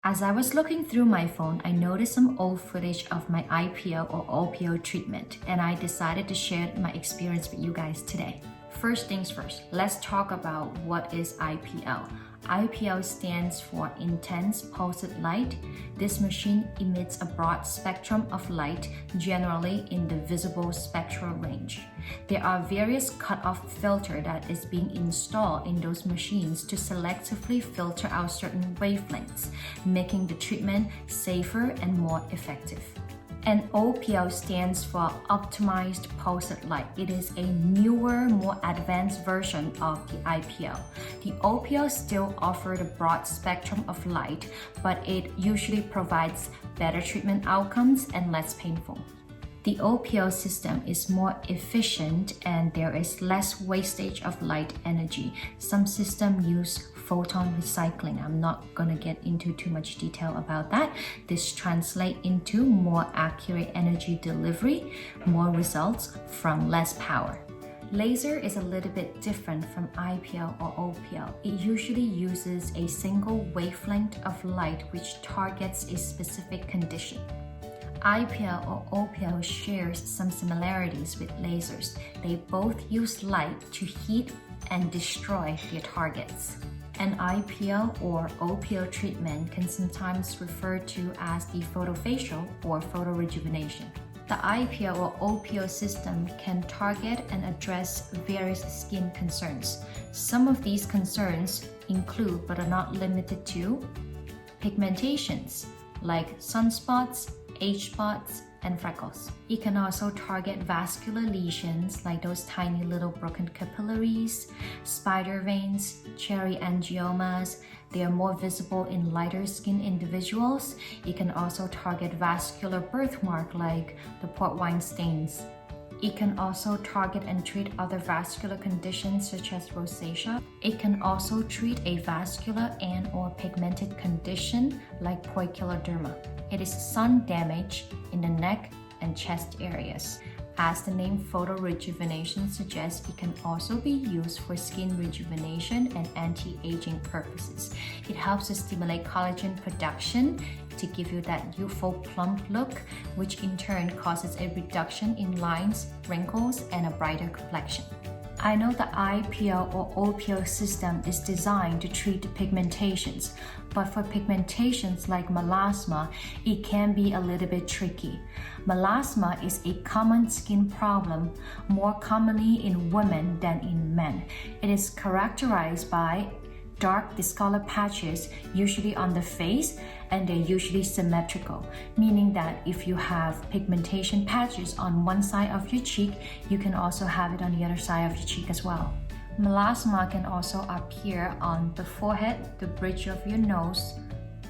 As I was looking through my phone, I noticed some old footage of my IPL or OPL treatment, and I decided to share my experience with you guys today. First things first, let's talk about what is IPL. IPL stands for Intense Pulsed Light. This machine emits a broad spectrum of light, generally in the visible spectral range. There are various cutoff filters that is being installed in those machines to selectively filter out certain wavelengths, making the treatment safer and more effective. And OPL stands for Optimized Pulsed Light. It is a newer, more advanced version of the IPL. The OPL still offers a broad spectrum of light, but it usually provides better treatment outcomes and less painful. The OPL system is more efficient and there is less wastage of light energy. Some systems use photon recycling. I'm not going to get into too much detail about that. This translates into more accurate energy delivery, more results from less power. Laser is a little bit different from IPL or OPL. It usually uses a single wavelength of light which targets a specific condition. IPL or OPL shares some similarities with lasers. They both use light to heat and destroy their targets. An IPL or OPL treatment can sometimes refer to as the photofacial or photorejuvenation. The IPL or OPL system can target and address various skin concerns. Some of these concerns include, but are not limited to, pigmentations like sunspots, age spots, and freckles. It can also target vascular lesions like those tiny little broken capillaries, spider veins, cherry angiomas. They are more visible in lighter skin individuals. It can also target vascular birthmark like the port wine stains. It can also target and treat other vascular conditions such as rosacea. It can also treat a vascular and/or pigmented condition like poikiloderma. It is sun damage in the neck and chest areas. As the name photorejuvenation suggests, it can also be used for skin rejuvenation and anti-aging purposes. It helps to stimulate collagen production to give you that youthful plump look, which in turn causes a reduction in lines, wrinkles, and a brighter complexion. I know the IPL or OPL system is designed to treat pigmentations, but for pigmentations like melasma, it can be a little bit tricky. Melasma is a common skin problem, more commonly in women than in men. It is characterized by dark discolored patches, usually on the face, and they're usually symmetrical, meaning that if you have pigmentation patches on one side of your cheek, you can also have it on the other side of your cheek as well. Melasma can also appear on the forehead, the bridge of your nose,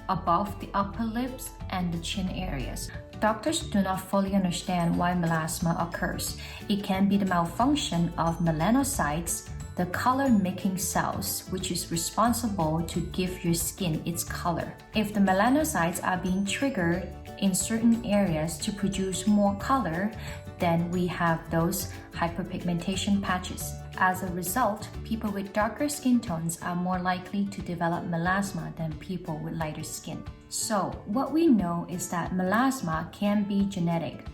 above the upper lips, and the chin areas. Doctors do not fully understand why melasma occurs. It can be the malfunction of melanocytes, the color-making cells, which is responsible to give your skin its color. If the melanocytes are being triggered in certain areas to produce more color, then we have those hyperpigmentation patches. As a result, people with darker skin tones are more likely to develop melasma than people with lighter skin. So, what we know is that melasma can be genetic,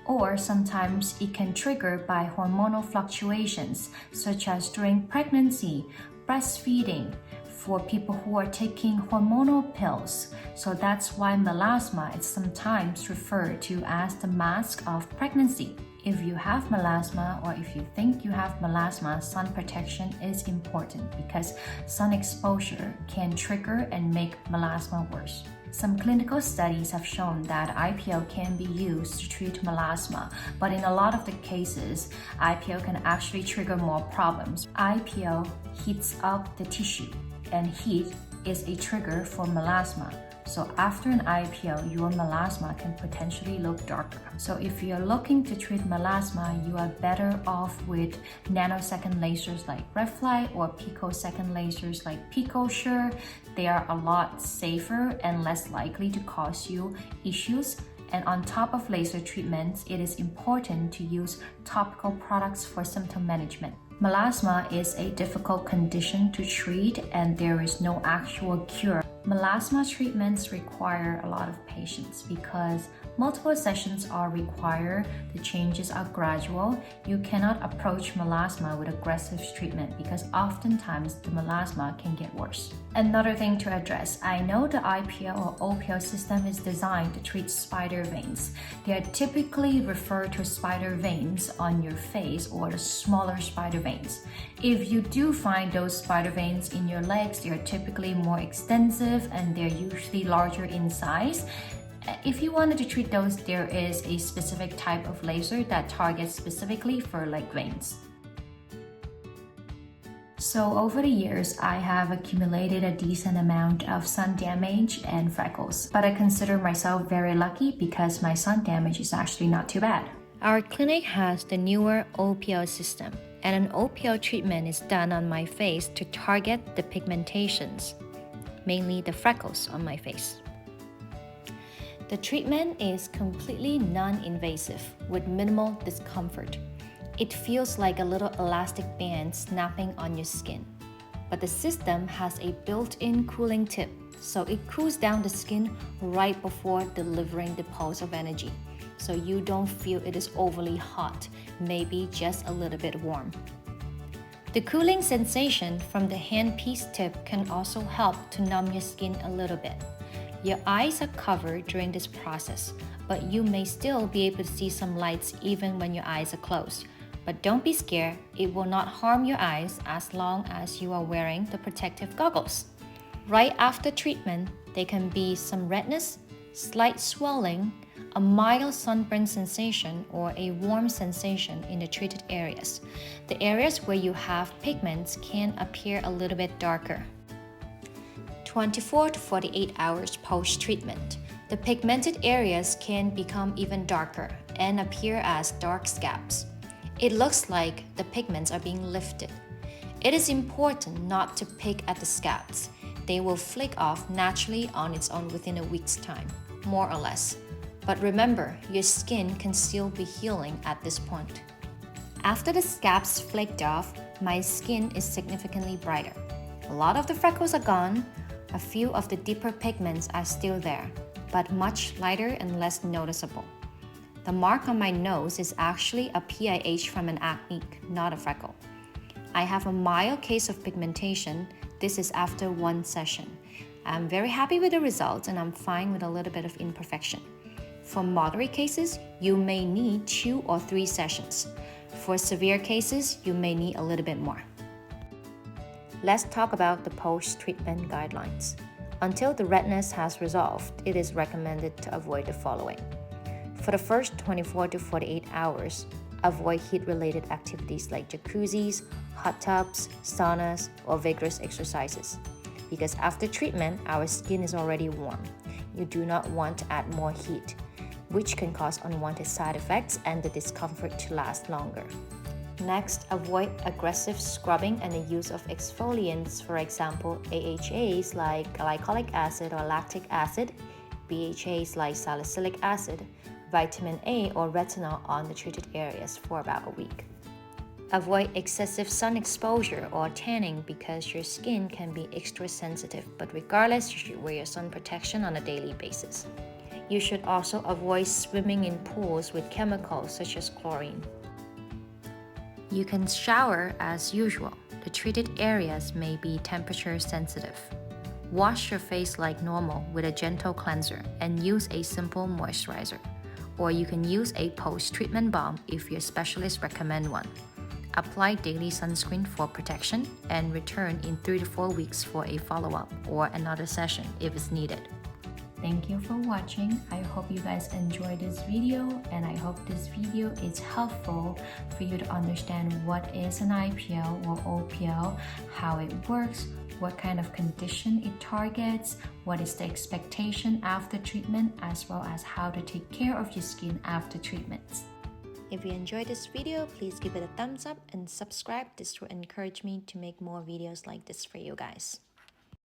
or sometimes it can trigger by hormonal fluctuations, such as during pregnancy, breastfeeding, for people who are taking hormonal pills. So that's why melasma is sometimes referred to as the mask of pregnancy. If you have melasma or if you think you have melasma, sun protection is important because sun exposure can trigger and make melasma worse. Some clinical studies have shown that IPL can be used to treat melasma, but in a lot of the cases, IPL can actually trigger more problems. IPL heats up the tissue, and heat is a trigger for melasma. So after an IPL, your melasma can potentially look darker. So if you're looking to treat melasma, you are better off with nanosecond lasers like RedFly or picosecond lasers like PicoSure. They are a lot safer and less likely to cause you issues. And on top of laser treatments, it is important to use topical products for symptom management. Melasma is a difficult condition to treat and there is no actual cure. Melasma treatments require a lot of patience because multiple sessions are required, the changes are gradual. You cannot approach melasma with aggressive treatment because oftentimes the melasma can get worse. Another thing to address, I know the IPL or OPL system is designed to treat spider veins. They are typically referred to as spider veins on your face or the smaller spider veins. If you do find those spider veins in your legs, they are typically more extensive and they're usually larger in size. If you wanted to treat those, there is a specific type of laser that targets specifically for leg veins. So over the years, I have accumulated a decent amount of sun damage and freckles, but I consider myself very lucky because my sun damage is actually not too bad. Our clinic has the newer OPL system, and an OPL treatment is done on my face to target the pigmentations, mainly the freckles on my face. The treatment is completely non-invasive with minimal discomfort. It feels like a little elastic band snapping on your skin. But the system has a built-in cooling tip, so it cools down the skin right before delivering the pulse of energy. So you don't feel it is overly hot, maybe just a little bit warm. The cooling sensation from the handpiece tip can also help to numb your skin a little bit. Your eyes are covered during this process, but you may still be able to see some lights even when your eyes are closed. But don't be scared, it will not harm your eyes as long as you are wearing the protective goggles. Right after treatment, there can be some redness, slight swelling, a mild sunburn sensation, or a warm sensation in the treated areas. The areas where you have pigments can appear a little bit darker. 24 to 48 hours post-treatment, the pigmented areas can become even darker and appear as dark scabs. It looks like the pigments are being lifted. It is important not to pick at the scabs. They will flake off naturally on its own within a week's time, more or less. But remember, your skin can still be healing at this point. After the scabs flaked off, my skin is significantly brighter. A lot of the freckles are gone. A few of the deeper pigments are still there, but much lighter and less noticeable. The mark on my nose is actually a PIH from an acne, not a freckle. I have a mild case of pigmentation. This is after one session. I'm very happy with the results and I'm fine with a little bit of imperfection. For moderate cases, you may need 2 or 3 sessions. For severe cases, you may need a little bit more. Let's talk about the post-treatment guidelines. Until the redness has resolved, it is recommended to avoid the following. For the first 24 to 48 hours, avoid heat-related activities like jacuzzis, hot tubs, saunas, or vigorous exercises. Because after treatment, our skin is already warm. You do not want to add more heat, which can cause unwanted side effects and the discomfort to last longer. Next, avoid aggressive scrubbing and the use of exfoliants, for example, AHAs like glycolic acid or lactic acid, BHAs like salicylic acid, vitamin A or retinol on the treated areas for about a week. Avoid excessive sun exposure or tanning because your skin can be extra sensitive, but regardless, you should wear your sun protection on a daily basis. You should also avoid swimming in pools with chemicals such as chlorine. You can shower as usual. The treated areas may be temperature sensitive. Wash your face like normal with a gentle cleanser and use a simple moisturizer. Or you can use a post-treatment balm if your specialist recommends one. Apply daily sunscreen for protection and return in 3 to 4 weeks for a follow-up or another session if it's needed. Thank you for watching. I hope you guys enjoyed this video and I hope this video is helpful for you to understand what is an IPL or OPL, how it works, what kind of condition it targets, what is the expectation after treatment, as well as how to take care of your skin after treatments. If you enjoyed this video, please give it a thumbs up and subscribe. This will encourage me to make more videos like this for you guys.